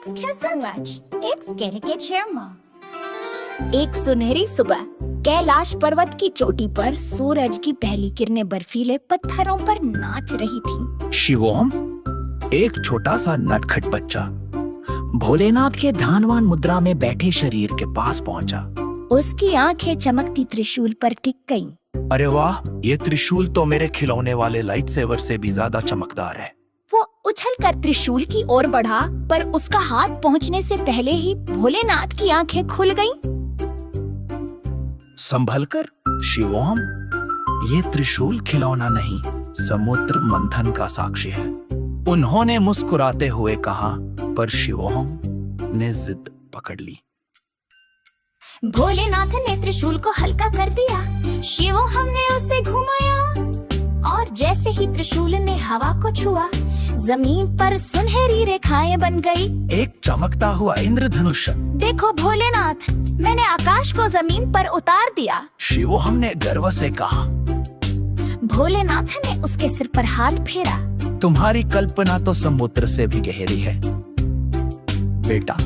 Thanks so much. It's caricature mom. एक सुनहरी सुबह कैलाश पर्वत की चोटी पर सूरज की पहली किरणें बर्फीले पत्थरों पर नाच रही थी। शिवोहम, एक छोटा सा नटखट बच्चा भोलेनाथ के ध्यानवान मुद्रा में बैठे शरीर के पास पहुंचा। उसकी आंखें चमकती त्रिशूल पर टिक गईं। अरे वाह, ये त्रिशूल तो मेरे खिलौने वाले लाइट सेवर से भी ज्यादा चमकदार है। वो उछलकर त्रिशूल की ओर बढ़ा, पर उसका हाथ पहुंचने से पहले ही भोलेनाथ की आंखें खुल गईं। संभलकर शिवोहम, ये त्रिशूल खिलौना नहीं, समुद्र मंथन का साक्षी है। उन्होंने मुस्कुराते हुए कहा, पर शिवोहम ने जिद पकड़ ली। भोलेनाथ ने त्रिशूल को हल्का कर दिया। शिवोहम ने उसे घुमाया और जैसे ही त्रिशूल ने हवा को छुआ, जमीन पर सुनहरी रेखाएं बन गई। एक चमकता हुआ इंद्रधनुष। देखो भोलेनाथ, मैंने आकाश को जमीन पर उतार दिया। शिवोहम ने गर्व से कहा। भोलेनाथ ने उसके सिर पर हाथ फेरा। तुम्हारी कल्पना तो समुद्र से भी गहरी है बेटा।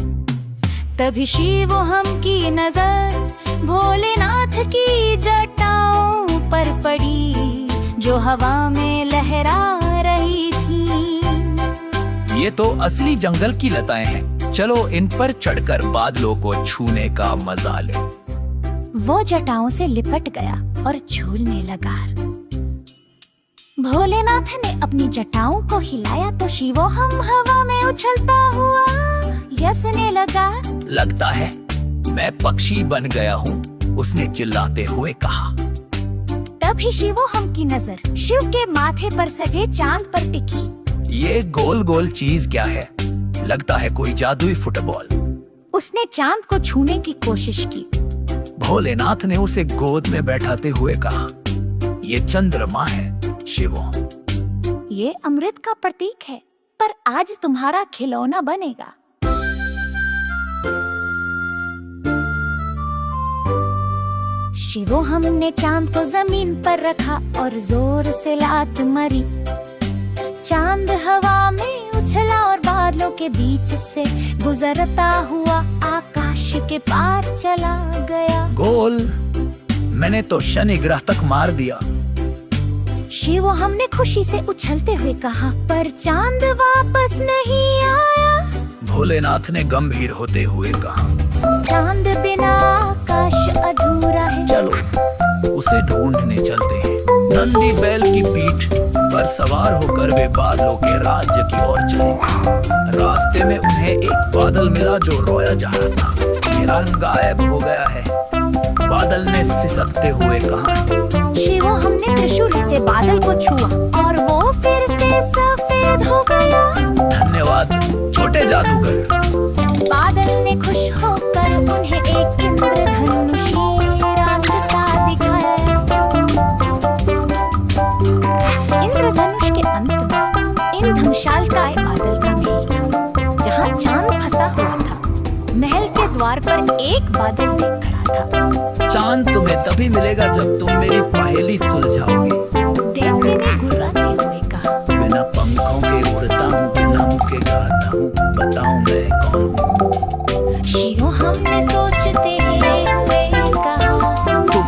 तभी शिवोहम की नजर भोलेनाथ की जटाओं पर पड़ी, जो हवा में लहरा रही थी। ये तो असली जंगल की लताएं हैं। चलो इन पर चढ़कर बादलों को छूने का मजा ले। वो जटाओं से लिपट गया और झूलने लगा। भोलेनाथ ने अपनी जटाओं को हिलाया तो शिवोहम हवा में उछलता हुआ यसने लगा। लगता है मैं पक्षी बन गया हूँ, उसने चिल्लाते हुए कहा। तभी शिवोहम की नजर शिव के माथे पर सजे चांद पर टिकी। ये गोल गोल चीज क्या है? लगता है कोई जादुई फुटबॉल। उसने चांद को छूने की कोशिश की। भोलेनाथ ने उसे गोद में बैठाते हुए कहा, ये चंद्रमा है शिवोहम। ये अमृत का प्रतीक है, पर आज तुम्हारा खिलौना बनेगा। शिवोहम ने चांद को जमीन पर रखा और जोर से लात मारी। चांद हवा में उछला और बादलों के बीच से गुजरता हुआ आकाश के पार चला गया। गोल, मैंने तो शनि ग्रह तक मार दिया। शिवोहम ने खुशी से उछलते हुए कहा, पर चांद वापस नहीं आया। भोलेनाथ ने गंभीर होते हुए कहा, चांद बिना आकाश अधूरा है। चलो उसे ढूंढने चलते हैं। नंदी बैल की पीठ पर सवार होकर वे बादलों के राज्य की ओर चले। रास्ते में उन्हें एक बादल मिला जो रोया जा रहा था। मेरा रंग गायब हो गया है, बादल ने सिसकते हुए कहा। शिवोहम ने त्रिशूल से बादल को छुआ और वो फिर से सफेद हो गया। धन्यवाद छोटे जादूगर। बादल ने खुश होकर उन्हें एक इंद्रधनुषी रास्ता दिखाया। इंद्रधनुष के अंत में इंद्रधनुषालकाय बादल का महल था, जहाँ चांद फंसा हुआ था। महल के द्वार पर एक बादल देख खड़ा था। चांद तुम्हें तभी मिलेगा जब तुम मेरी पहेली सुलझाओगे। देखते ने गुर्राते हुए कहा। बिना पंखों के उड़ता हूँ, बिना मुँह के गाता हूँ, बताओ मैं कौन हूँ? शिवोहम ने सोचते हुए कहा। तुम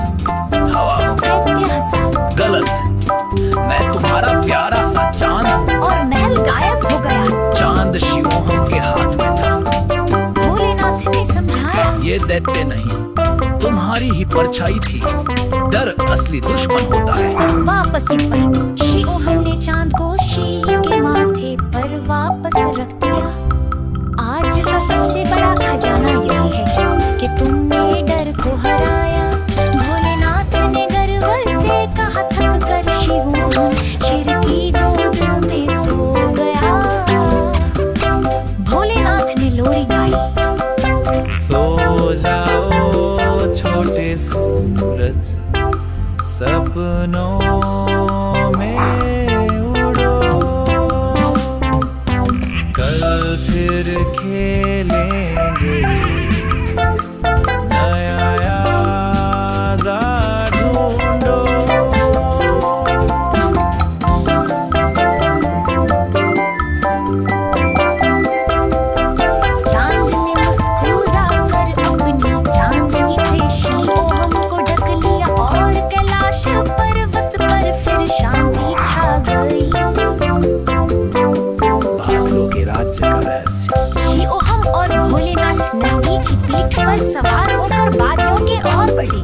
हवा हो। दैत्य हंसा। गलत, मैं तुम्हारा प्यारा सा चांद हूँ। और महल गायब हो गया। चांद शिवोहम के हाथ में था। भोलेनाथ ने समझाया। ये दैत्य नहीं, तुम्हारी ही परछाई थी। डर असली दुश्मन होता है। वापसी पर शिवोहम ने चांद को शिव के माथे पर वापस रख दिया। आज का सबसे बड़ा खजाना यही है कि तुमने डर को हराया। भोलेनाथ ने गर्व से कहा। थक कर शिवोहम शेर की गोद में सो गया। भोलेनाथ ने लोरी गाई। सो जाओ छोटे सूरज, सपनों में उड़ो, कल फिर खेलेंगे नया याद ढूंढो। पर सवार होकर बाजों के और बढ़ी।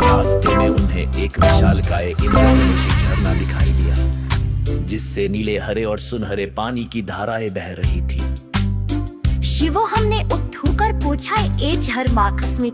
रास्ते में उन्हें एक विशालकाय इंद्रधनुषी झरना दिखाई दिया, जिससे नीले हरे और सुनहरे पानी की धाराएं बह रही थी। शिवो हमने उठूकर पूछा, ए झरना में